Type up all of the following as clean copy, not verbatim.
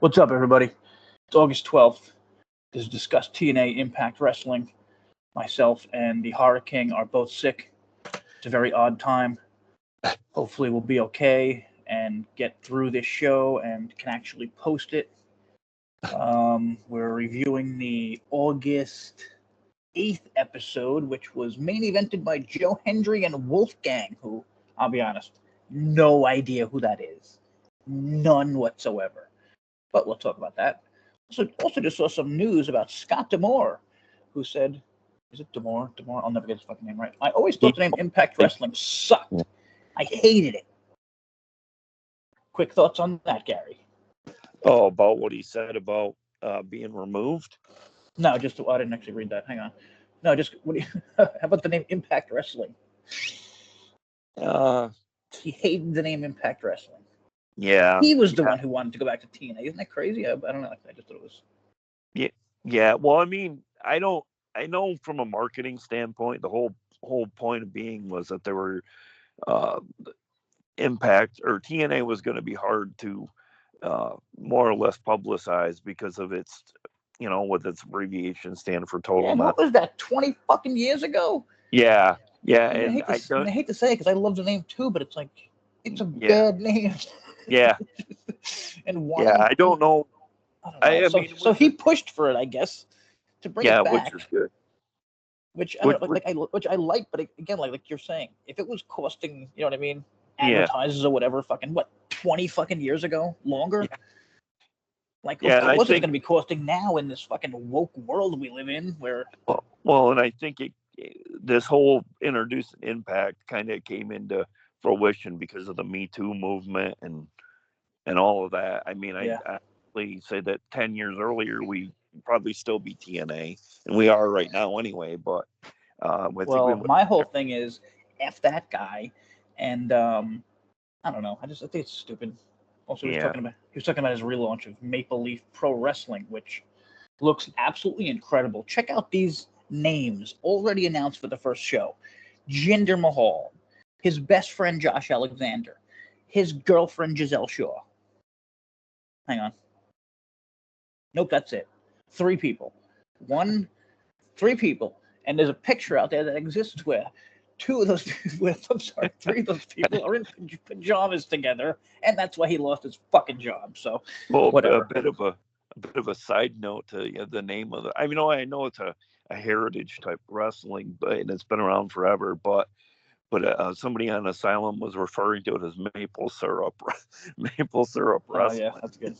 What's up, everybody? It's August 12th. This is Discuss TNA Impact Wrestling. Myself and the Horror King are both sick. It's a very odd time. Hopefully we'll be okay and get through this show and can actually post it. We're reviewing the August 8th episode, which was main evented by Joe Hendry and Wolfgang, who, I'll be honest, no idea who that is. None whatsoever. But we'll talk about that. Also just saw some news about Scott D'Amore, who said, is it D'Amore? D'Amore? I'll never get his fucking name right. I always thought the name Impact Wrestling sucked. I hated it. Quick thoughts on that, Gary? Oh, about what he said about being removed? No, I didn't actually read that. Hang on. No, just, how about the name Impact Wrestling? He hated the name Impact Wrestling. Yeah. He was the one who wanted to go back to TNA. Isn't that crazy? I don't know. I just thought it was. Yeah. Well, I mean, I know from a marketing standpoint, the whole point of being was that there were Impact or TNA was going to be hard to more or less publicize because of its, with its abbreviation stand for total. Yeah, what was that? 20 fucking years ago? Yeah. And I hate to say it because I love the name too, but it's like it's a bad name. Yeah. And why? Yeah, I don't know. I mean, so he pushed for it, I guess, to bring it back. Which is good. Which I like, but again, like you're saying, if it was costing, you know what I mean, advertisers or whatever, fucking 20 fucking years ago, longer. Yeah. Like, of course, it's going to be costing now in this fucking woke world we live in, where. Well, and I think this whole introduced Impact kind of came into fruition because of the Me Too movement and all of that. I mean, I actually say that 10 years earlier we probably still be TNA, and we are right now anyway. But my whole thing is F that guy, and I don't know. I think it's stupid. Also, he was talking about his relaunch of Maple Leaf Pro Wrestling, which looks absolutely incredible. Check out these names already announced for the first show: Jinder Mahal, his best friend Josh Alexander, his girlfriend Giselle Shaw. Hang on. Nope, that's it. 3 people. 3 people. And there's a picture out there that exists where 3 of those people are in pajamas together, and that's why he lost his fucking job. So, whatever. A bit of a side note to the name of I know it's a heritage type wrestling, and it's been around forever, but somebody on Asylum was referring to it as maple syrup wrestling. Oh, yeah, that's good.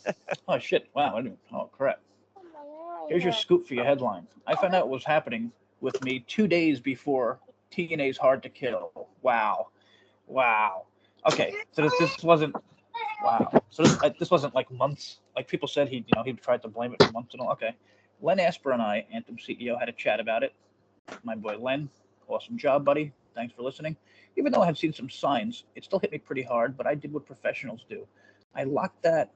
Oh, shit. Wow. Oh, crap. Here's your scoop for your headline. I found out what was happening with me 2 days before TNA's Hard to Kill. Wow. Okay, so this wasn't. Wow. So this wasn't like months. Like people said, he tried to blame it for months and all. Okay. Len Asper and I, Anthem CEO, had a chat about it. My boy Len, awesome job, buddy. Thanks for listening. Even though I have seen some signs, it still hit me pretty hard, but I did what professionals do. I locked that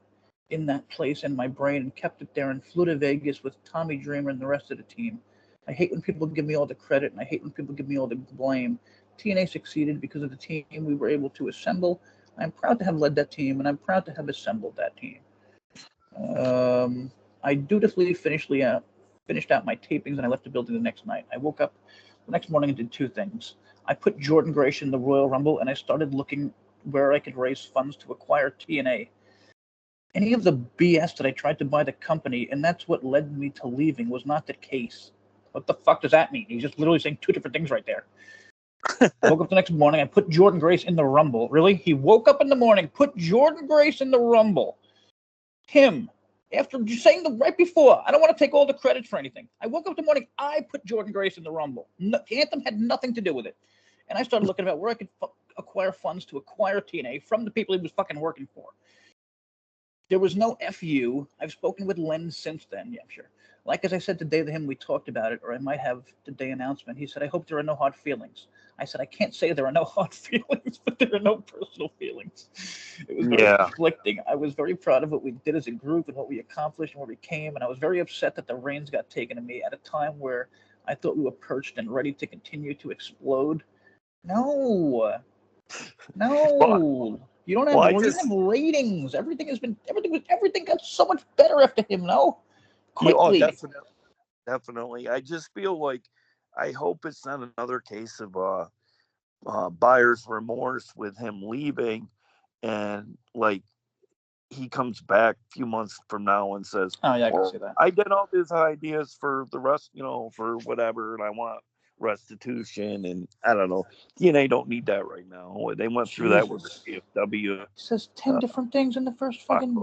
in that place in my brain and kept it there and flew to Vegas with Tommy Dreamer and the rest of the team. I hate when people give me all the credit, and I hate when people give me all the blame. TNA succeeded because of the team we were able to assemble. I'm proud to have led that team, and I'm proud to have assembled that team. I dutifully finished out my tapings, and I left the building the next night. I woke up the next morning and did 2 things. I put Jordan Grace in the Royal Rumble, and I started looking where I could raise funds to acquire TNA. Any of the BS that I tried to buy the company, and that's what led me to leaving, was not the case. What the fuck does that mean? He's just literally saying 2 different things right there. I woke up the next morning, I put Jordan Grace in the Rumble. Really? He woke up in the morning, put Jordan Grace in the Rumble. Him. After just saying right before, I don't want to take all the credit for anything. I woke up in the morning, I put Jordan Grace in the Rumble. Anthem had nothing to do with it. And I started looking about where I could acquire funds to acquire TNA from the people he was fucking working for. There was no FU. I've spoken with Len since then. Yeah, sure. Like as I said today to him, we talked about it, or I might have today announcement. He said, I hope there are no hard feelings. I said, I can't say there are no hard feelings, but there are no personal feelings. It was very conflicting. I was very proud of what we did as a group and what we accomplished and where we came. And I was very upset that the reins got taken of me at a time where I thought we were perched and ready to continue to explode. No. You don't have, you have ratings. Everything got so much better after him. No, quickly. Oh, definitely. I just feel like I hope it's not another case of buyer's remorse with him leaving, and like he comes back a few months from now and says, "Oh yeah, I can see that. I did all these ideas for the rest, for whatever, and I want restitution." And I don't know. TNA don't need that right now. They went through that with the CFW. It says 10 different things in the first fucking.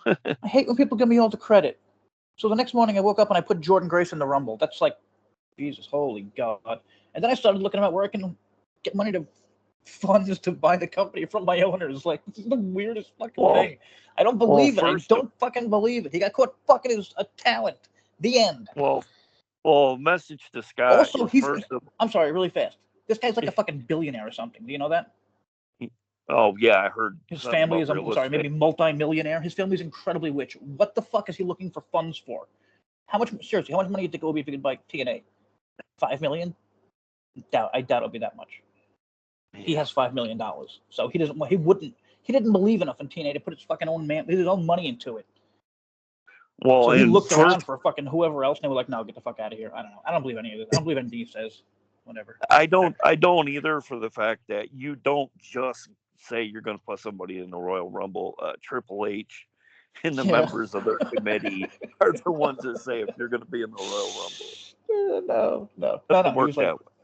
I hate when people give me all the credit. So the next morning I woke up and I put Jordan Grace in the Rumble. That's like, Jesus, holy God. And then I started looking about where I can get money to funds to buy the company from my owners. Like, this is the weirdest fucking thing. I don't believe it. I don't fucking believe it. He got caught fucking as a talent. The end. Well, message to Scott. Also, I'm sorry, really fast. This guy's like a fucking billionaire or something. Do you know that? Oh, yeah, I heard. His family is, I'm sorry, maybe multi-millionaire. His family's incredibly rich. What the fuck is he looking for funds for? Seriously, how much money do you think it would be if he could buy TNA? 5 million? I doubt it'll be that much. Yeah. He has $5 million. So he didn't believe enough in TNA to put his fucking his own money into it. Well, so he looked around for fucking whoever else, and they were like, "No, get the fuck out of here." I don't know. I don't believe any of this. I don't believe anything he says. Whatever. I don't either, for the fact that you don't just say you're going to put somebody in the Royal Rumble. Triple H and the members of their committee are the ones that say if you're going to be in the Royal Rumble.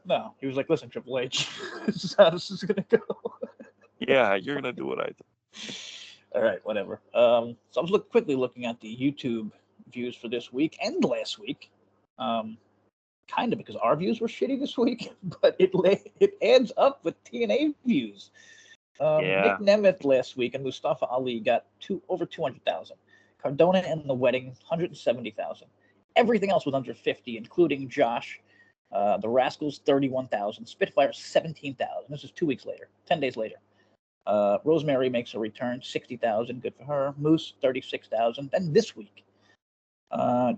No. He was like, "Listen, Triple H, this is how this is going to go." Yeah, you're going to do what I do. All right, whatever. So I was quickly looking at the YouTube views for this week and last week. Kind of because our views were shitty this week, but it adds up with TNA views. Nick Nemeth last week and Mustafa Ali got over 200,000. Cardona and The Wedding, 170,000. Everything else was under 50, including Josh. The Rascals, 31,000. Spitfire, 17,000. This is 2 weeks later, 10 days later. Rosemary makes a return, 60,000. Good for her. Moose, 36,000. Then this week,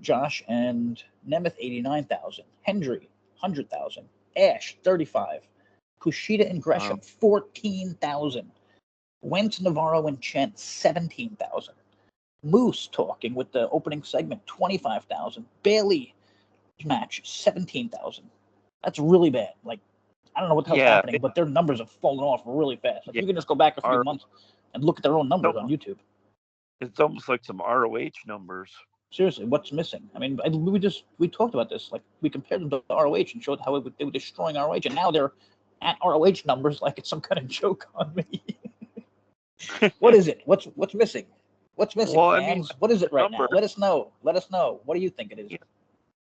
Josh and Nemeth, 89,000. Hendry, 100,000. Ash, 35. Kushida and Gresham, 14,000. Wentz, Navarro, and Chen, 17,000. Moose talking with the opening segment, 25,000. Bailey match, 17,000. That's really bad. Like, I don't know what the hell's happening, but their numbers have fallen off really fast. Like, you can just go back a few months and look at their own numbers on YouTube. It's almost like some ROH numbers. Seriously, what's missing? I mean, we talked about this. Like, we compared them to ROH and showed how they were destroying ROH, and now they're at ROH numbers like it's some kind of joke on me. What is it? What's missing? What's missing, fans? I mean, what is it right now? Let us know. What do you think it is?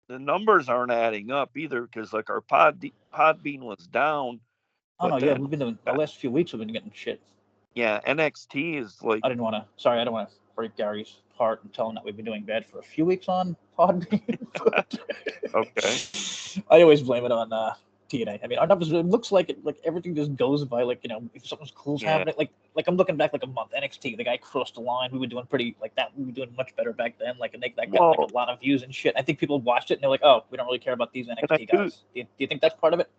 The numbers aren't adding up either, because like our Podbean was down. Oh no, we've been doing the last few weeks. We've been getting shit. Yeah, NXT is like. I don't want to break Gary's heart and tell him that we've been doing bad for a few weeks on Podbean. Okay. I always blame it on TNA. I mean, our numbers, it looks like everything just goes by, like, if something's cool's happening. Like I'm looking back like a month. NXT, the guy crossed the line. We were doing pretty like that. We were doing much better back then. Like, and that got like a lot of views and shit. I think people watched it and they're like, "Oh, we don't really care about these NXT guys." Do you think that's part of it?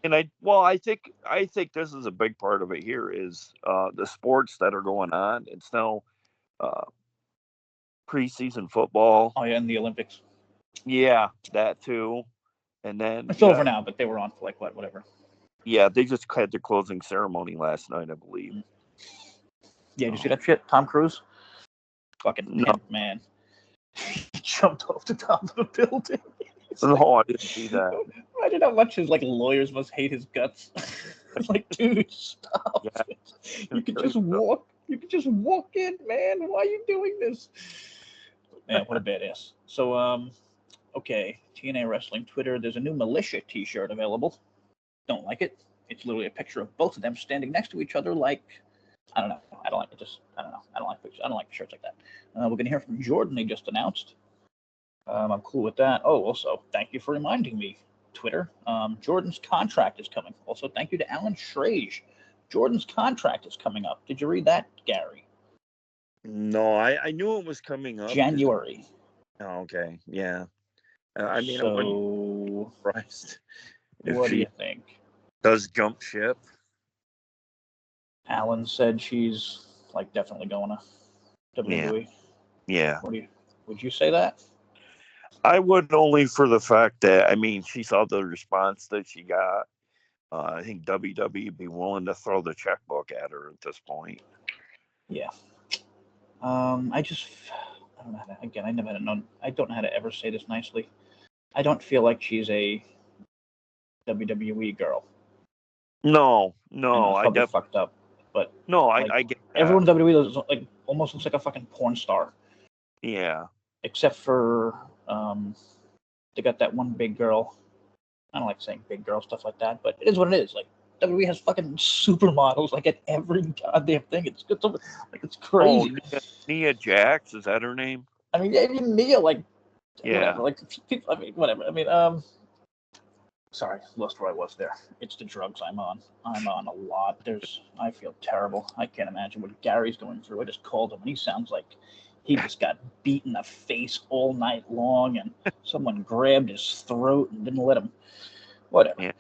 And I think this is a big part of it. Here is the sports that are going on. It's now preseason football. Oh yeah, and the Olympics. Yeah, that too. And then it's over now, but they were on for like whatever. Yeah, they just had their closing ceremony last night, I believe. Yeah, did you see that shit? Tom Cruise? Fucking pimp, man. He jumped off the top of the building. No, I didn't see that. Imagine how much his lawyers must hate his guts. It's like, dude, stop. Yeah. You can just walk. You can just walk in, man. Why are you doing this? Man, what a badass. So, okay, TNA Wrestling Twitter. There's a new Militia T-shirt available. Don't like it. It's literally a picture of both of them standing next to each other, like, I don't know. I don't like it. I don't know. I don't like pictures. I don't like shirts like that. We're gonna hear from Jordan. They just announced. I'm cool with that. Oh, also, thank you for reminding me, Twitter. Jordan's contract is coming. Also, thank you to Alan Schrage. Jordan's contract is coming up. Did you read that, Gary? No, I knew it was coming up. January. Oh, okay. Yeah. I mean, so, Christ. What do you think? Does jump ship? Alan said she's like definitely going to WWE. Yeah. Would you say that? I would, only for the fact that, I mean, she saw the response that she got. I think WWE would be willing to throw the checkbook at her at this point. Yeah. I don't know how to, again, I don't know how to ever say this nicely. I don't feel like she's a WWE girl. No, I definitely fucked up, but no, like, I get that. everyone in WWE is like almost looks like a fucking porn star. Yeah. Except for they got that one big girl. I don't like saying big girl stuff like that, but it is what it is. Like WWE has fucking supermodels like at every goddamn thing. It's crazy. Oh, Nia Jax, is that her name? I mean, even Nia, like, Yeah. whatever. Like, people, I mean, whatever. I mean, sorry, lost where I was there. It's the drugs I'm on. I'm on a lot. I feel terrible. I can't imagine what Gary's going through. I just called him, and he sounds like he just got beat in the face all night long, and someone grabbed his throat and didn't let him. Whatever.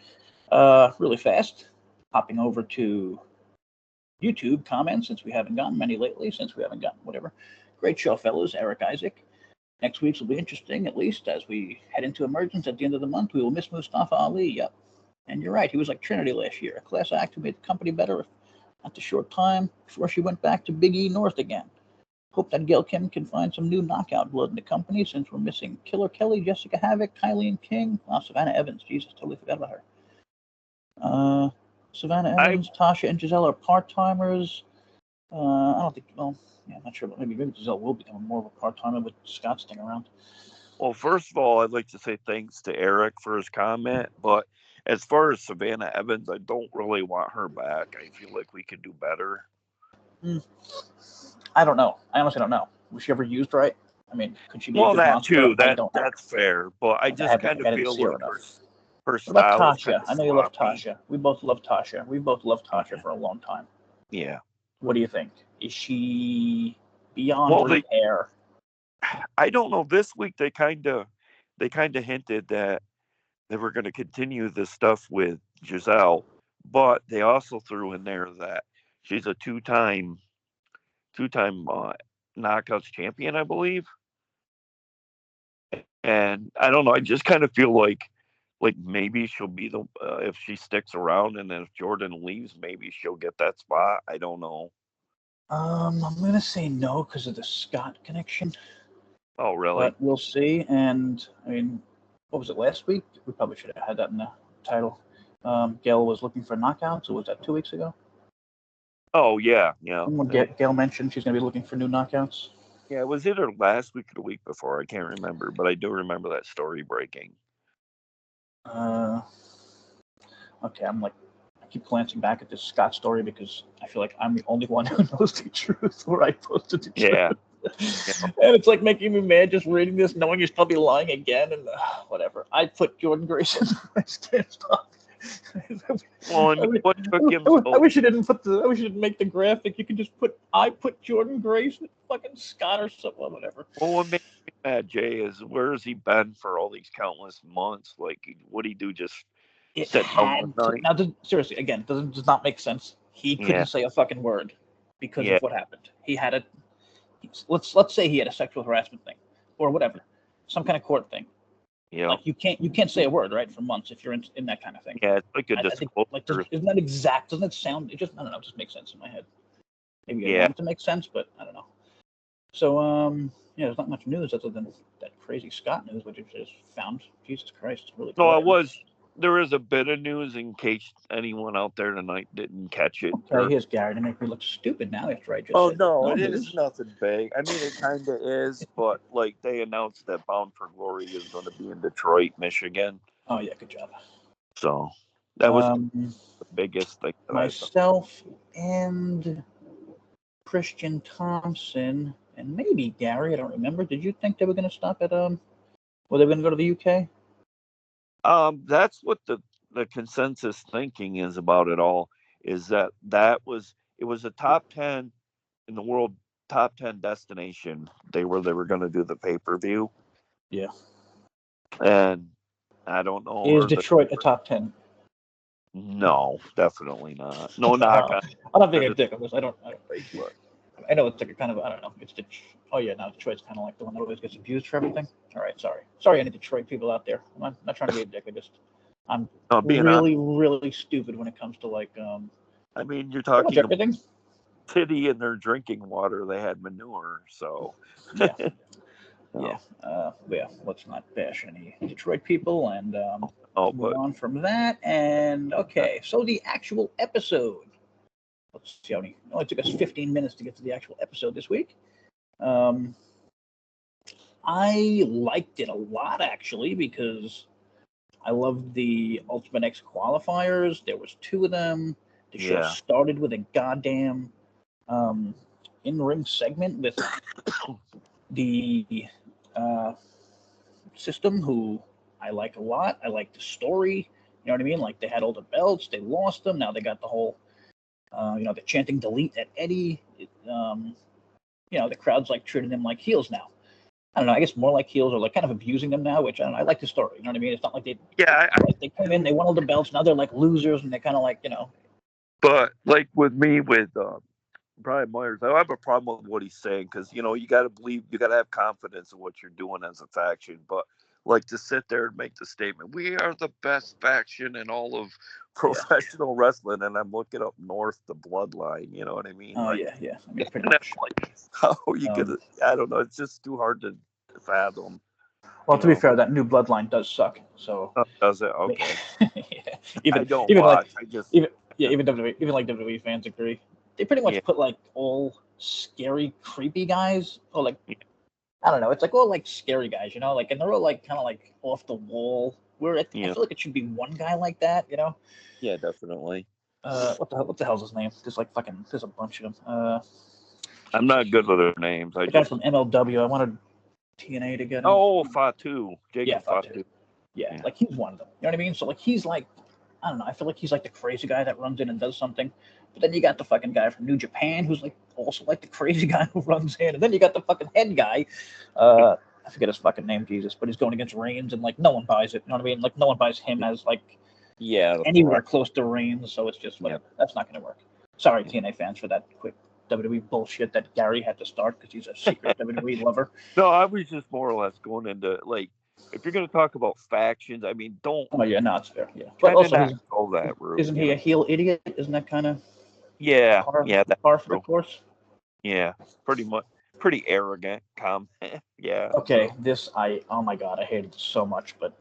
Yeah. Really fast, hopping over to YouTube comments, since we haven't gotten many lately, whatever. Great show, fellows. Eric Isaac. Next week's will be interesting, at least, as we head into Emergence at the end of the month. We will miss Mustafa Ali. Yep. And you're right. He was like Trinity last year, a class act who made the company better at the short time before she went back to Big E North again. Hope that Gail Kim can find some new knockout blood in the company, since we're missing Killer Kelly, Jessica Havoc, Kylie and King. Savannah Evans. Jesus, totally forgot about her. Savannah Evans, Tasha, and Giselle are part-timers. I don't think, well, yeah, I'm not sure, but maybe Giselle will become more of a part-timer with Scott sticking around. Well, first of all, I'd like to say thanks to Eric for his comment, but as far as Savannah Evans, I don't really want her back. I feel like we could do better. I don't know. I honestly don't know. Was she ever used right? I mean, could she be? Well, that monster? too. That's fair, but I just kind of feel like her style. What about Tasha? I know you love Tasha. We both love Tasha. We both loved Tasha for a long time. Yeah. What do you think? Is she beyond repair? I don't know. This week they kind of hinted that they were going to continue this stuff with Giselle, but they also threw in there that she's a two-time knockouts champion, I believe. And I don't know. I just kind of feel like maybe she'll be the if she sticks around, and then if Jordan leaves, maybe she'll get that spot. I don't know. I'm gonna say no because of the Scott connection. Oh, really? But we'll see. And I mean, what was it last week? We probably should have had that in the title. Gail was looking for knockouts. Or was that 2 weeks ago? Oh, yeah. Gail mentioned she's gonna be looking for new knockouts. Yeah, it was either last week or the week before. I can't remember, but I do remember that story breaking. Okay, I keep glancing back at this Scott story because I feel like I'm the only one who knows the truth, where I posted the truth. Yeah. And it's like making me mad just reading this, knowing you're probably lying again, and whatever. I put Jordan Grayson. I can't stop. Well, what took him? I wish you didn't I wish you didn't make the graphic. You could just put Jordan Grayson, fucking Scott or something, whatever. Well, what makes me mad, Jay, is where has he been for all these countless months? Like, what he do? Just sit down one night? Now, seriously, again, does not make sense. He couldn't say a fucking word because of what happened. He had a let's say he had a sexual harassment thing or whatever, some kind of court thing. Yeah, like you can't say a word, right, for months if you're in that kind of thing. Yeah, it's like a disclosure. Isn't that exact? Doesn't it sound? It just, I don't know. It just makes sense in my head. Maybe I want it to make sense, but I don't know. So there's not much news other than that crazy Scott news, which I just found. Jesus Christ, it's really. No, there is a bit of news in case anyone out there tonight didn't catch it. Okay, here's Gary to make me look stupid now after I just. Oh no, it is nothing big. I mean, it kind of is, but like they announced that Bound for Glory is going to be in Detroit, Michigan. Oh yeah, good job. So that was the biggest thing. Myself and Christian Thompson and maybe Gary, I don't remember. Did you think they were going to stop at were they going to go to the UK? That's what the consensus thinking is about it all. Is that it was a top 10 in the world, top 10 destination. They were going to do the pay-per-view. Yeah. And I don't know. Is Detroit a top 10? No, definitely not. No knock on. I'm not being a dick. I don't rage, but I know it's like a kind of, I don't know. It's oh yeah, now Detroit's kind of like the one that always gets abused for everything. All right, sorry, any Detroit people out there. I'm not trying to be a dick. I'm being really, really stupid when it comes to like. I mean, you're pretty much talking about everything. city in their drinking water. They had manure, so Yeah. no. Yeah. Let's not bash any Detroit people and Oh, move but on from that. And okay, so the actual episode. Let's see how many. It only took us 15 minutes to get to the actual episode this week. I liked it a lot actually because I loved the Ultimate X qualifiers. There was 2 of them. The show started with a goddamn in-ring segment with the system, who I like a lot. I like the story. You know what I mean? Like, they had all the belts, they lost them. Now they got the whole, the chanting delete at Eddie. The crowd's like treating them like heels now. I don't know. I guess more like heels, or like kind of abusing them now, which I don't know. I like the story. You know what I mean? It's not like they came in, they won all the belts. Now they're like losers, and they're kind of like, But like with me with Brian Myers, I have a problem with what he's saying because you got to believe, you got to have confidence in what you're doing as a faction. But like to sit there and make the statement, we are the best faction in all of professional wrestling, and I'm looking up north, the bloodline. You know what I mean? Oh like, yeah. I mean, pretty much. Like, how you could? I don't know. It's just too hard to fathom. Well, to be fair, that new bloodline does suck. So does it? Okay. Even I don't even watch. like I just even WWE, even like WWE fans agree. They pretty much put like all scary, creepy guys, or like I don't know. It's like all like scary guys, like, and they're all like kind of like off the wall. Where I feel like it should be one guy like that, Yeah, definitely. What the hell's his name? There's a bunch of them. I'm not good with their names. The guy from MLW. I wanted TNA to get him. Oh, Fatu. Jacob Fatu. Yeah, like he's one of them. You know what I mean? So like he's like, I don't know. I feel like he's like the crazy guy that runs in and does something. But then you got the fucking guy from New Japan who's like also like the crazy guy who runs in. And then you got the fucking head guy. I forget his fucking name, Jesus, but he's going against Reigns, and like no one buys it. You know what I mean? Like no one buys him as like anywhere close to Reigns. So it's just whatever. That's not going to work. Sorry, TNA fans, for that quick WWE bullshit that Gary had to start because he's a secret WWE lover. No, I was just more or less going into like, if you're going to talk about factions, I mean, don't. Oh yeah, no, it's fair. Yeah, but also that route. Isn't he a heel idiot? Isn't that kind of that's par for the course? Yeah, pretty much. Pretty arrogant comment. Yeah. Okay, oh my god, I hated this so much, but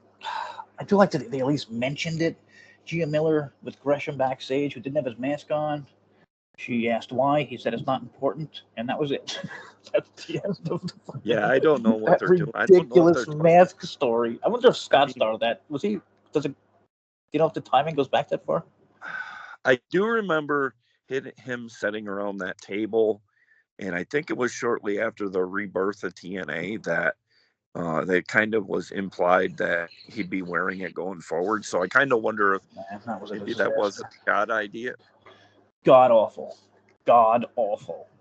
I do like that they at least mentioned it. Gia Miller with Gresham backstage, who didn't have his mask on. She asked why. He said it's not important, and that was it. That's the end of the I don't know what they're doing. Ridiculous mask story. I wonder if Scott started that. Was he? Do you know if the timing goes back that far? I do remember him sitting around that table, and I think it was shortly after the rebirth of TNA that that kind of was implied that he'd be wearing it going forward. So I kind of wonder if maybe that was a God idea. God awful.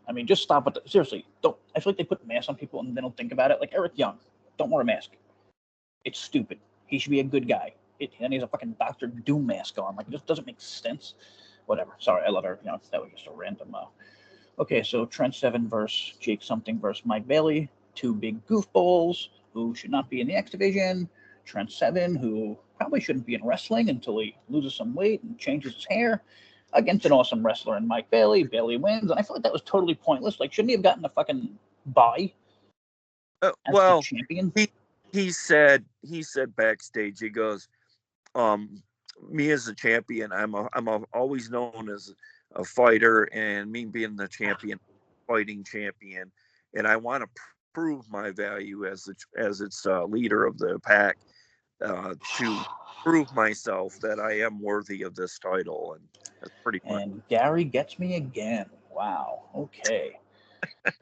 I mean, just stop with it. Seriously, don't. I feel like they put masks on people and they don't think about it. Like Eric Young, don't wear a mask. It's stupid. He should be a good guy. And he's a fucking Dr. Doom mask on. Like, it just doesn't make sense. Whatever. Sorry, I love her. That was just a random. Okay, so Trent Seven versus Jake Something versus Mike Bailey. 2 big goofballs who should not be in the X division. Trent Seven, who probably shouldn't be in wrestling until he loses some weight and changes his hair, against an awesome wrestler in Mike Bailey. Bailey wins, and I feel like that was totally pointless. Like, shouldn't he have gotten a fucking bye? Well, champion. He said backstage, he goes, me as a champion, I'm always known as a fighter, and me being the champion, fighting champion, and I want to prove my value as its leader of the pack, to prove myself that I am worthy of this title, and that's pretty much. And Gary gets me again. Wow. Okay.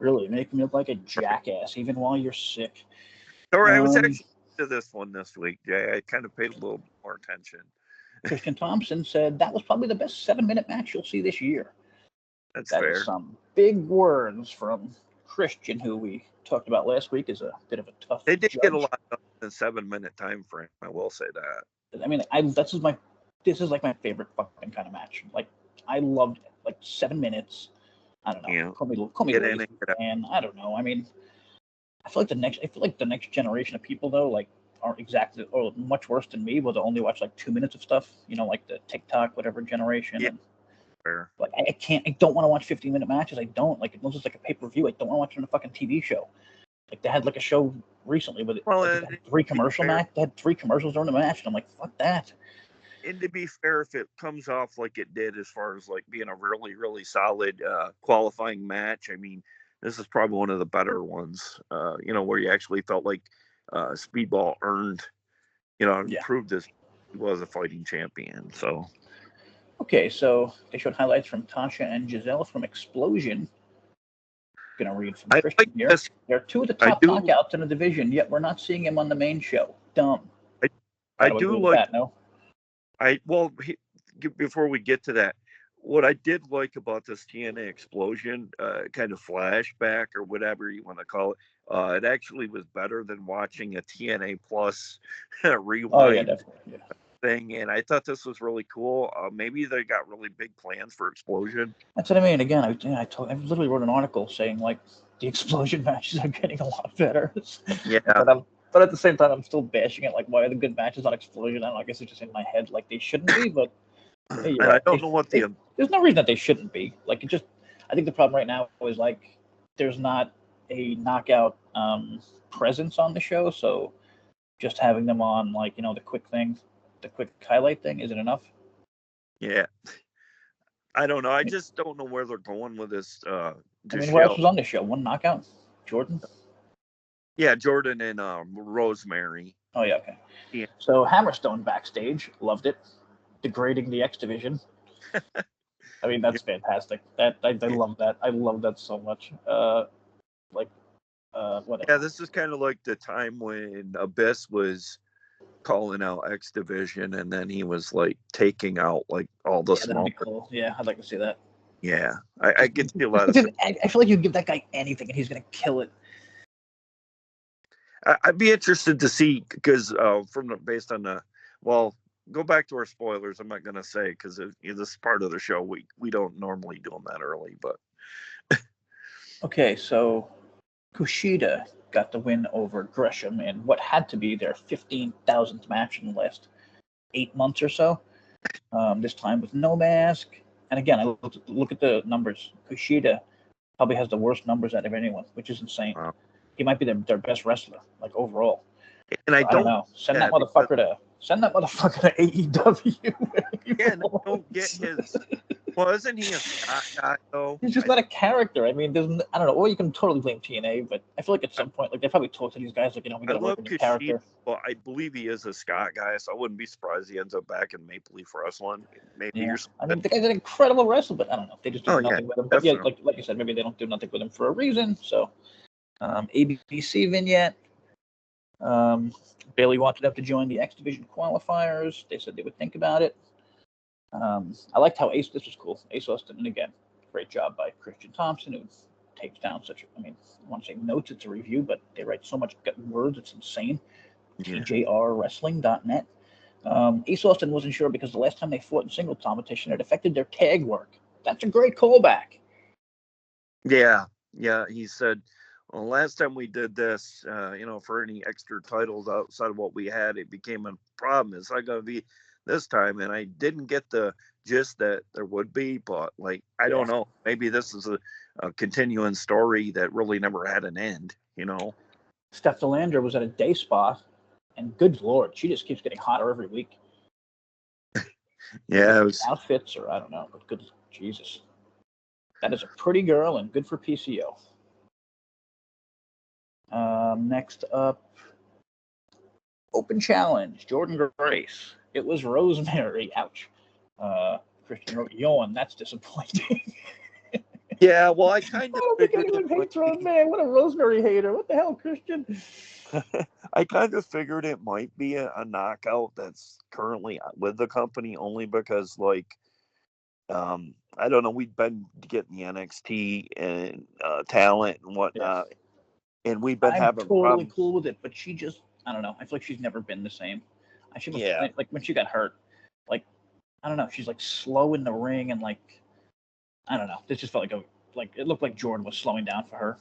Really making me look like a jackass, even while you're sick. Sorry, I was actually to this one this week, Jay. I kind of paid a little more attention. Christian Thompson said that was probably the best 7-minute match you'll see this year. That's fair. That is some big words from Christian, who we talked about last week, is a bit of a tough. They did get a lot done in a 7-minute time frame. I will say that. I mean, this is my this is like my favorite fucking kind of match. Like, I loved it. Like 7 minutes. I don't know. Yeah. Call me Get lazy, in and get out. and I don't know. I mean, I feel like the next generation of people though, like, aren't exactly or much worse than me. Will they only watch like 2 minutes of stuff? You know, like the TikTok whatever generation. Yeah. And Fair. like I don't want to watch 15-minute matches. I don't like it. Unless it's like a pay-per-view. I don't want to watch it on a fucking TV show. Like they had like a show recently with Well, like, and three commercial match. They had 3 commercials during the match, and I'm like, fuck that. and to be fair, if it comes off like it did as far as like being a really, really solid qualifying match, I mean, this is probably one of the better ones, where you actually felt like Speedball earned, proved this he was a fighting champion. So. Okay, so they showed highlights from Tasha and Giselle from Explosion. Gonna read from I Christian like here. this. They're 2 of the top knockouts in the division, yet we're not seeing him on the main show. Dumb. I do like that, no? Before we get to that, what I did like about this TNA Explosion kind of flashback or whatever you want to call it, it actually was better than watching a TNA Plus rewind. Oh yeah, definitely. Yeah. Thing, and I thought this was really cool. Maybe they got really big plans for Explosion. That's what I mean. Again, I literally wrote an article saying like the Explosion matches are getting a lot better. Yeah, but at the same time, I'm still bashing it. Like, why are the good matches on Explosion? I don't know. I guess it's just in my head. Like they shouldn't be, but hey, and I don't know what there's no reason that they shouldn't be. Like it just, I think the problem right now is like there's not a knockout presence on the show, so just having them on like the quick highlight thing isn't enough. Yeah, I don't know. I just don't know where they're going with this. I mean, what else was on the show? One knockout, Jordan. Yeah, Jordan and Rosemary. Oh yeah, okay. Yeah. So Hammerstone backstage loved it, degrading the X Division. I mean, that's fantastic. I love that. I love that so much. Whatever. Yeah, this is kind of like the time when Abyss was calling out X Division, and then he was like taking out like all the small. That'd be cool. Yeah, I'd like to see that. Yeah, I get to see a lot of. I feel like you give that guy anything, and he's gonna kill it. I'd be interested to see because based on the go back to our spoilers. I'm not gonna say because this is part of the show. We don't normally do them that early, but. Okay, so Kushida got the win over Gresham in what had to be their 15,000th match in the last 8 months or so. This time with no mask. And again, I look at the numbers. Kushida probably has the worst numbers out of anyone, which is insane. Wow. He might be their best wrestler, like overall. And I don't know. Send that motherfucker to AEW. Yeah, no, don't get his. Well, isn't he a Scott guy though? He's just not a character. I mean, I don't know. Or you can totally blame TNA, but I feel like at some point, like they probably talk to these guys, like we gotta work on your character. Well, I believe he is a Scott guy, so I wouldn't be surprised he ends up back in Maple Leaf Wrestling. Maybe yeah. I mean, the guy's an incredible wrestler, but I don't know. They just do nothing with him. But definitely. yeah, like you said, maybe they don't do nothing with him for a reason. So, ABC vignette. Bailey wanted them to join the X Division qualifiers. They said they would think about it. I liked how this was cool. Ace Austin, and again, great job by Christian Thompson, who takes down I want to say notes, it's a review, but they write so much words, it's insane. Yeah. TJRWrestling.net. Ace Austin wasn't sure because the last time they fought in singles competition, it affected their tag work. That's a great callback. Yeah, he said, well, last time we did this, for any extra titles outside of what we had, it became a problem. It's not going to be this time, and I didn't get the gist that there would be, but I don't know. Maybe this is a continuing story that really never had an end, Steph DeLandre was at a day spa, and good Lord, she just keeps getting hotter every week. Yeah, outfits, or I don't know, but good Jesus. That is a pretty girl and good for PCO. Next up, open challenge, Jordan Grace. It was Rosemary. Ouch. Christian wrote, yawn. That's disappointing. Yeah, well, I kind of figured anyone hates Rosemary. What a Rosemary hater. What the hell, Christian? I kind of figured it might be a knockout that's currently with the company only because, I don't know, we've been getting the NXT and talent and whatnot. Yes. And we've been having totally problems. Cool with it, but she just, I don't know. I feel like she's never been the same. Like when she got hurt, I don't know. She's like slow in the ring, and like I don't know. It just felt like it looked like Jordan was slowing down for her.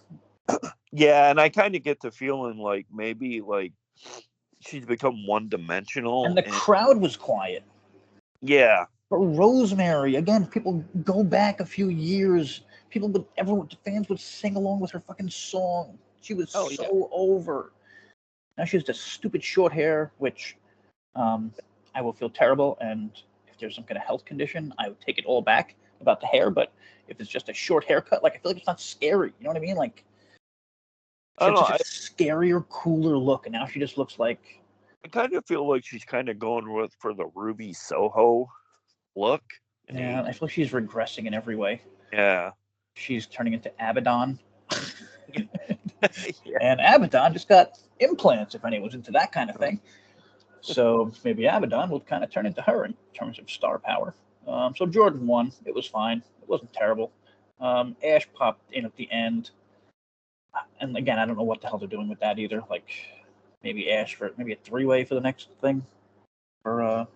Yeah, and I kind of get the feeling like maybe like she's become one-dimensional, And the crowd was quiet. Yeah. But Rosemary, again, people go back a few years. The fans would sing along with her fucking song. She was over. Now she has this stupid short hair, which I will feel terrible. And if there's some kind of health condition, I would take it all back about the hair. But if it's just a short haircut, like I feel like it's not scary. You know what I mean? Like she had such a scarier, cooler look, and now she just looks like. I kind of feel like she's kind of going for the Ruby Soho look. Yeah, I feel like she's regressing in every way. Yeah. She's turning into Abaddon. And Abaddon just got implants, if anyone's into that kind of thing. So maybe Abaddon will kind of turn into her in terms of star power. So Jordan won. It was fine. It wasn't terrible. Ash popped in at the end. And again, I don't know what the hell they're doing with that either. Like maybe Ash for maybe a three-way for the next thing. Or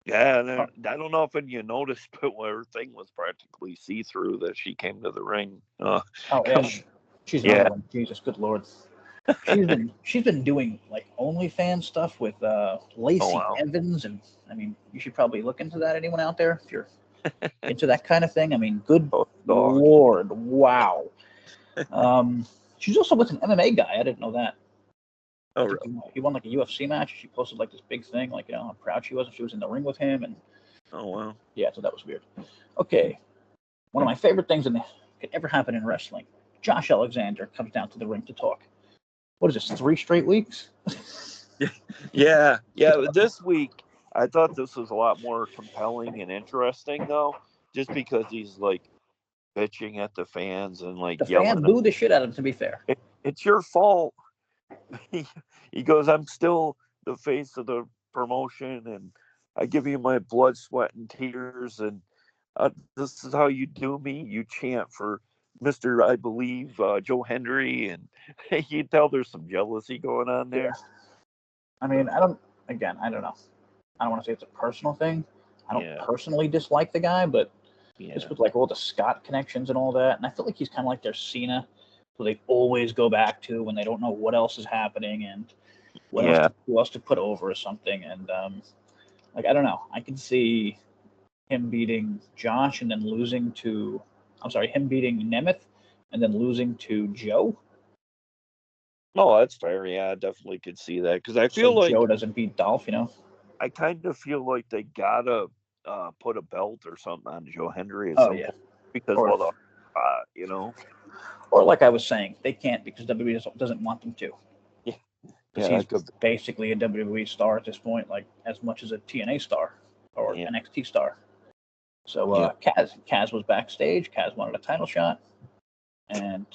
yeah, and I don't know if you noticed, but her thing was practically see-through that she came to the ring. Ash. She's another one. Jesus, good Lord. She's been doing like OnlyFans stuff with Lacey Evans, and I mean, you should probably look into that. Anyone out there, if you're into that kind of thing, I mean, good Lord, wow. She's also with an MMA guy. I didn't know that. Oh, really? He won like a UFC match. She posted like this big thing, like how proud she was, and she was in the ring with him. And oh wow, yeah, so that was weird. Okay, one of my favorite things that could ever happen in wrestling. Josh Alexander comes down to the ring to talk. What is this, 3 straight weeks? Yeah. This week, I thought this was a lot more compelling and interesting, though, just because he's like bitching at the fans and like the fans boo the shit out of him. To be fair, it's your fault. He goes, "I'm still the face of the promotion, and I give you my blood, sweat, and tears, and this is how you do me. You chant for Mr. I believe Joe Hendry," and you tell there's some jealousy going on there. Yeah. I mean, I don't know. I don't want to say it's a personal thing. I don't personally dislike the guy, but just with like all the Scott connections and all that, and I feel like he's kind of like their Cena, so they always go back to when they don't know what else is happening and who else to put over or something. And like I don't know, I can see him beating Josh and then losing to. Him beating Nemeth and then losing to Joe. Oh, that's fair. Yeah, I definitely could see that because I feel like Joe doesn't beat Dolph, I kind of feel like they gotta put a belt or something on Joe Hendry. Because Or like I was saying, they can't because WWE doesn't want them to. Yeah, he's basically a WWE star at this point, like as much as a TNA star or NXT star. So Kaz was backstage. Kaz wanted a title shot, and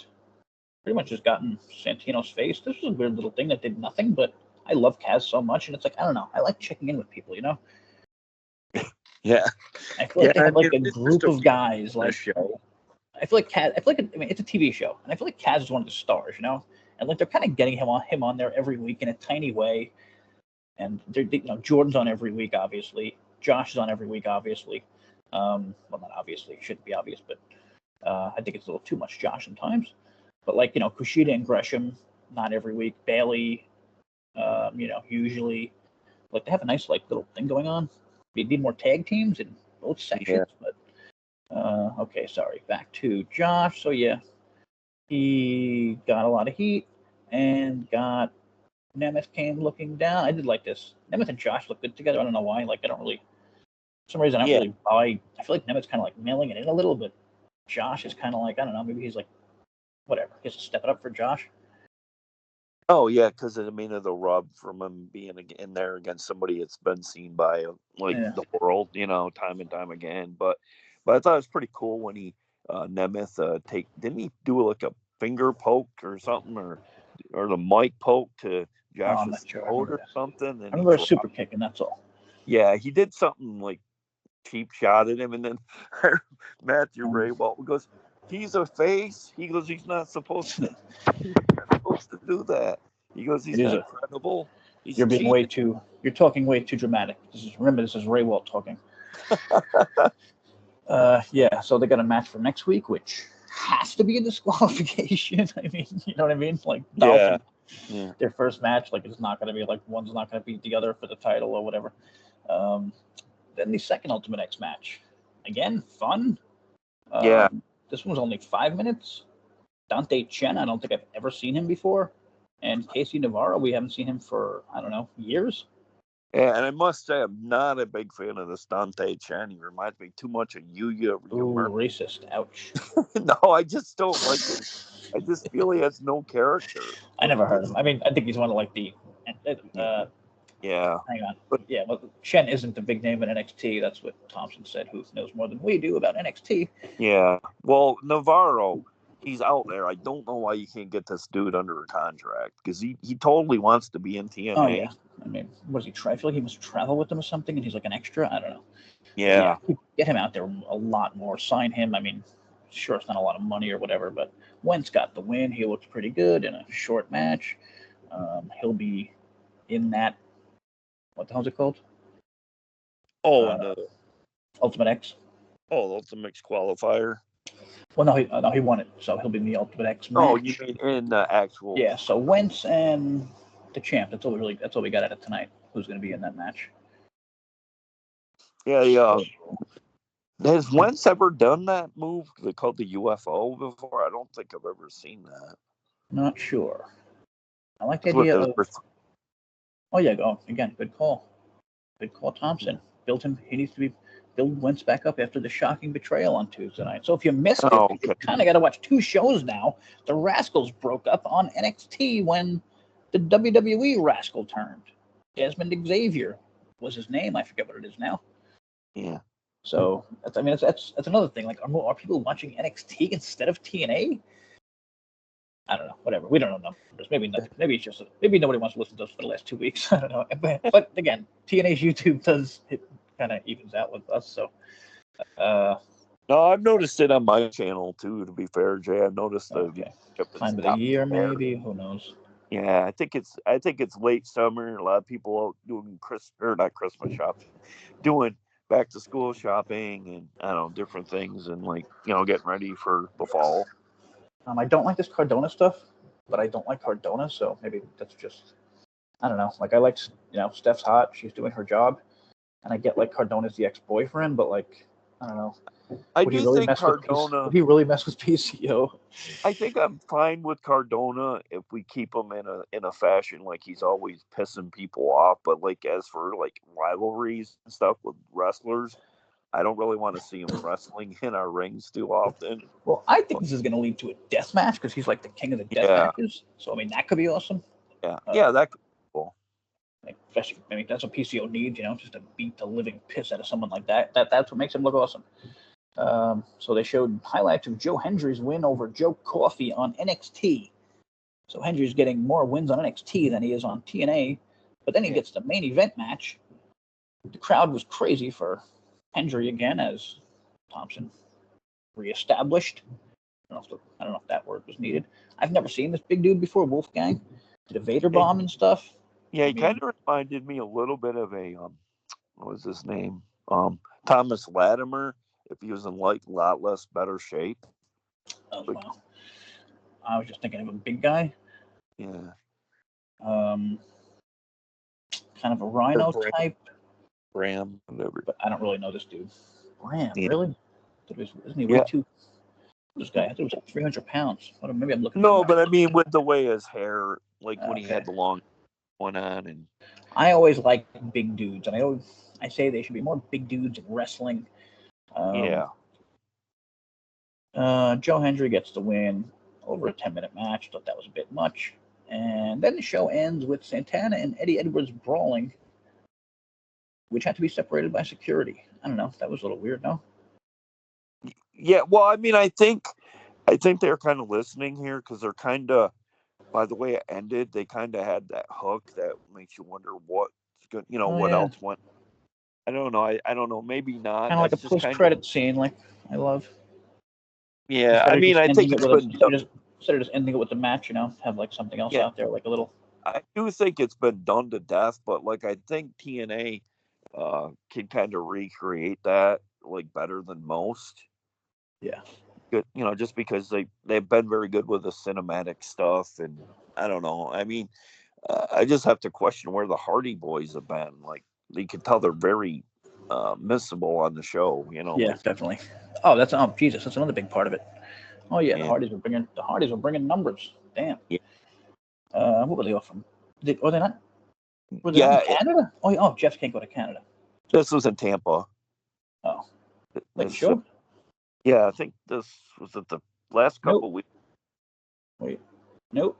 pretty much just gotten Santino's face. This was a weird little thing that did nothing, but I love Kaz so much, and it's like I don't know. I like checking in with people, Yeah, I feel like they have like a group of guys. Like I feel like Kaz. It's a TV show, and I feel like Kaz is one of the stars, and like they're kind of getting him on there every week in a tiny way, and Jordan's on every week, obviously. Josh is on every week, obviously. Well, not obviously, it shouldn't be obvious, but I think it's a little too much Josh sometimes. But like Kushida and Gresham, not every week. Bailey, usually, like they have a nice like little thing going on. We need more tag teams in both sections. But okay, sorry. Back to Josh. So yeah, he got a lot of heat and got Nemeth came looking down. I did like this. Nemeth and Josh look good together. I don't know why. Like I don't really. For some reason, I don't really buy. I feel like Nemeth's kind of like mailing it in a little bit. Josh is kind of like I don't know. Maybe he's like whatever. He has to step it up for Josh. Oh yeah, because of the rub from him being in there against somebody that's been seen by the world, time and time again. But I thought it was pretty cool when he Nemeth didn't he do like a finger poke or something or the mic poke to Josh's throat or something? And I remember a super kick, and that's all. Yeah, he did something like cheap shot at him, and then Matthew Raywalt goes, "He's a face." He goes, "He's not supposed to do that." He goes, "He's not credible." You're being way too You're talking way too dramatic. Remember, this is Ray Walt talking. Yeah, so they got a match for next week, which has to be a disqualification. I mean, you know what I mean? Like, Dolphin, their first match, like, it's not going to be like one's not going to beat the other for the title or whatever. Then the second Ultimate X match, again, fun. This one was only 5 minutes. Dante Chen, I don't think I've ever seen him before, and Casey Navarro, we haven't seen him for, I don't know, years. Yeah, and I must say, I'm not a big fan of this Dante Chen. He reminds me too much of Yuya. Ooh, racist. Ouch. No, I just don't like him. I just feel he has no character. I never heard of him. I mean, I think he's one of like the. Yeah. Hang on. But yeah, well, Chen isn't the big name in NXT. That's what Thompson said, who knows more than we do about NXT. Yeah. Well, Navarro, he's out there. I don't know why you can't get this dude under a contract, because he totally wants to be in TNA. Oh, yeah. I mean, was he try? I feel like he must travel with them or something, and he's like an extra. I don't know. Yeah. Get him out there a lot more. Sign him. I mean, sure, it's not a lot of money or whatever, but Wentz got the win. He looks pretty good in a short match. He'll be in that. What the hell's it called? Oh, the Ultimate X. Oh, the Ultimate X qualifier. Well, no, he won it, so he'll be in the Ultimate X match. Oh, you mean in the actual? Yeah. So Wentz and the champ. That's all we got out of tonight. Who's going to be in that match? Yeah. Has Wentz ever done that move? They called the UFO before. I don't think I've ever seen that. Not sure. I like the idea of. Oh yeah, go again. Good call. Good call, Thompson. He needs to build Wentz back up after the shocking betrayal on Tuesday night. So if you missed it, you kind of got to watch two shows now. The Rascals broke up on NXT when the WWE Rascal turned. Desmond Xavier was his name. I forget what it is now. Yeah. So that's another thing. Like, are people watching NXT instead of TNA? I don't know. Whatever. We don't know numbers. Maybe nothing. Maybe it's just maybe nobody wants to listen to us for the last 2 weeks. I don't know. But again, TNA's YouTube kind of evens out with us. So. No, I've noticed it on my channel too. To be fair, Jay, I've noticed the time of the year, maybe. Who knows? Yeah, I think it's late summer. A lot of people out doing not Christmas shopping, doing back to school shopping, and I don't know, different things, and getting ready for the fall. I don't like this Cardona stuff, but I don't like Cardona, so maybe that's just, I don't know. Like, I like, Steph's hot, she's doing her job, and I get like Cardona's the ex-boyfriend, but like, I don't know. Would he really mess with PCO? I think I'm fine with Cardona if we keep him in a fashion like he's always pissing people off. But like, as for like rivalries and stuff with wrestlers, I don't really want to see him wrestling in our rings too often. Well, I think this is going to lead to a death match because he's like the king of the death matches. So I mean, that could be awesome. Yeah, that could be cool. Like, especially, I mean, that's what PCO needs, just to beat the living piss out of someone like that. That's what makes him look awesome. So they showed highlights of Joe Hendry's win over Joe Coffey on NXT. So Hendry's getting more wins on NXT than he is on TNA, but then he gets the main event match. The crowd was crazy for Hendry again, as Thompson reestablished. I don't know if that word was needed. I've never seen this big dude before, Wolfgang. Did a Vader bomb and stuff. Yeah, he kind of reminded me a little bit of a what was his name? Thomas Latimer. If he was in like a lot less better shape. Oh, wow. I was just thinking of a big guy. Yeah. Kind of a Rhino type. Bram, whatever. But I don't really know this dude. Bram, really? Isn't he way too? This guy, I thought it was like 300 pounds. Maybe I'm looking. No, but I mean, with the way his hair, like when he had the long one on, and I always like big dudes, and I say they should be more big dudes in wrestling. Joe Hendry gets the win over a 10-minute match. Thought that was a bit much. And then the show ends with Santana and Eddie Edwards brawling, which had to be separated by security. I don't know. That was a little weird, no? Yeah, well, I mean, I think they're kind of listening here because they're kind of, by the way it ended, they kind of had that hook that makes you wonder what's good, what else went. I don't know. I don't know. Maybe not. Kind of like a post-credit scene, like I love. Yeah, I mean, I think instead of just ending it with the match, have like something else out there, like a little I do think it's been done to death, but like I think TNA can kind of recreate that like better than most. Yeah. Good, just because they've been very good with the cinematic stuff, and I don't know. I mean, I just have to question where the Hardy Boys have been. Like you can tell they're very missable on the show. Yeah, like definitely. Jesus, that's another big part of it. Oh yeah, the Hardys were bringing numbers. Damn. yeah, What were they off from? Were they not? Were they yeah. not in Canada? Oh, Jeff can't go to Canada. This was in Tampa. Oh, like This, show? yeah, I think this was at the last couple weeks. Wait, nope.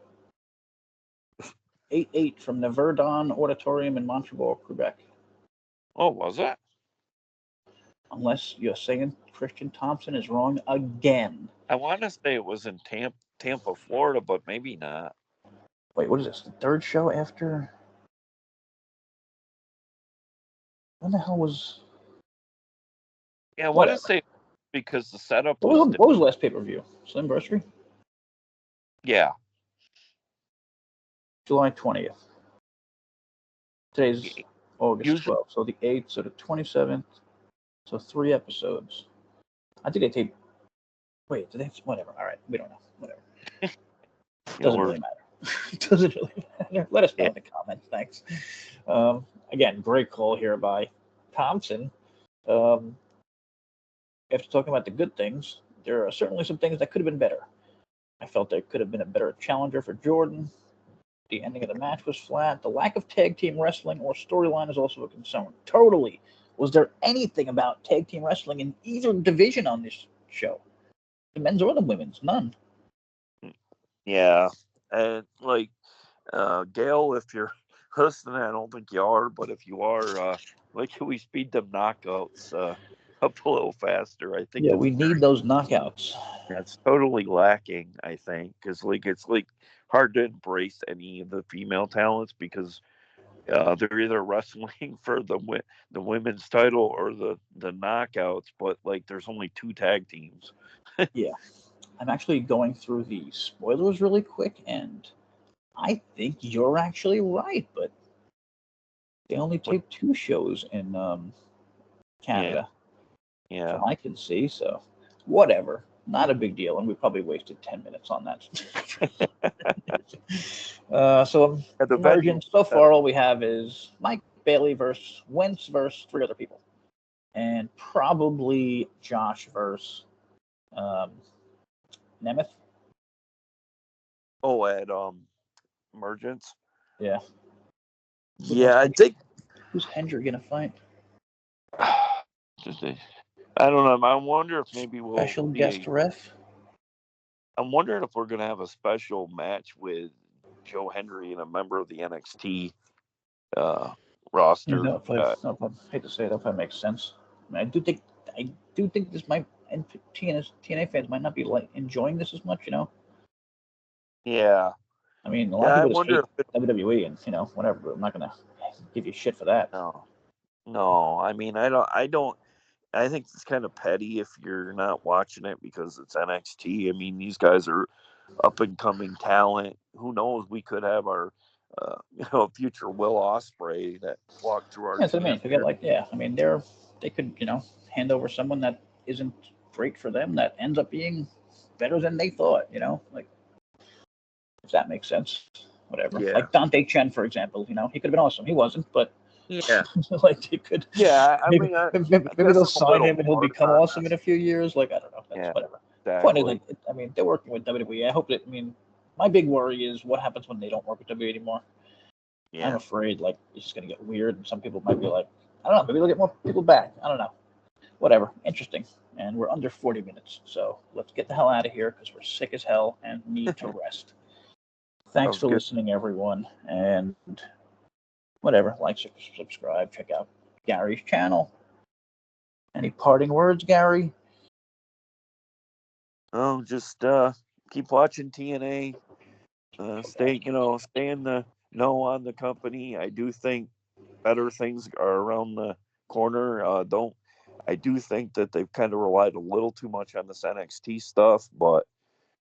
8-8 from the Verdun Auditorium in Montreal, Quebec. Oh, was that? Unless you're saying Christian Thompson is wrong again. I want to say it was in Tampa, Florida, but maybe not. Wait, what is this? The third show after? When the hell was? Yeah, I want to say because the setup was. What was the last pay-per-view? Slimversary? Yeah. July 20th. Today's August 12th. So the 8th, so the 27th. So 3 episodes. I think they taped. Wait, did they? Whatever. All right, we don't know. Whatever. Doesn't really matter. Doesn't really matter. Let us know in the comments. Thanks. Again, great call here by Thompson. After talking about the good things, there are certainly some things that could have been better. I felt there could have been a better challenger for Jordan. The ending of the match was flat. The lack of tag team wrestling or storyline is also a concern. Totally. Was there anything about tag team wrestling in either division on this show? The men's or the women's? None. Yeah. And like, Gail, if you're listening, I don't think you are, but if you are, like, can we speed them knockouts up a little faster? I think. Yeah, we need those knockouts. That's totally lacking, I think, because like it's like hard to embrace any of the female talents because they're either wrestling for the women's title or the knockouts, but like there's only 2 tag teams. Yeah, I'm actually going through the spoilers really quick, and I think you're actually right, but they only taped 2 shows in Canada. Yeah. From I can see, so whatever. Not a big deal, and we probably wasted 10 minutes on that. So emergence, so far all we have is Mike Bailey versus Wentz versus 3 other people. And probably Josh versus Nemeth. Oh, at emergence. Yeah. Yeah, I think. Who's Hendry gonna fight? I don't know. I wonder if maybe we'll special guest ref. I'm wondering if we're gonna have a special match with Joe Hendry and a member of the NXT roster. I hate to say it, that probably makes sense. I mean, I do think this might, and TNA fans might not be like enjoying this as much, Yeah. I mean, a lot of people just hate WWE and whatever. But I'm not gonna give you shit for that. No. I mean, I don't. I think it's kind of petty if you're not watching it because it's NXT. I mean, these guys are up and coming talent. Who knows? We could have our, future Will Ospreay that walked through our. Yeah, so I mean, forget they could hand over someone that isn't great for them that ends up being better than they thought. Like if that makes sense. Whatever. Yeah. Like Dante Chen, for example. He could have been awesome. He wasn't, but. Yeah. Like he could. Yeah, maybe they'll sign him and he'll become awesome in a few years. Like I don't know. That's whatever. Exactly. Point is, I mean, they're working with WWE. I hope that. I mean, my big worry is what happens when they don't work with WWE anymore. Yeah. I'm afraid like it's just gonna get weird, and some people might be like, I don't know, maybe they'll get more people back. I don't know. Whatever. Interesting. And we're under 40 minutes, so let's get the hell out of here because we're sick as hell and need to rest. Thanks for listening, everyone, and. Whatever, like, subscribe, check out Gary's channel. Any parting words, Gary? Oh, just keep watching TNA. Stay in the know on the company. I do think better things are around the corner. I do think that they've kind of relied a little too much on this NXT stuff, but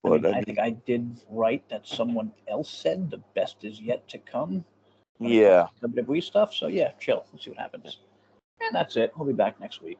But I think I did right that someone else said the best is yet to come. Yeah. WWE stuff. So yeah, chill. Let's see what happens. And that's it. We'll be back next week.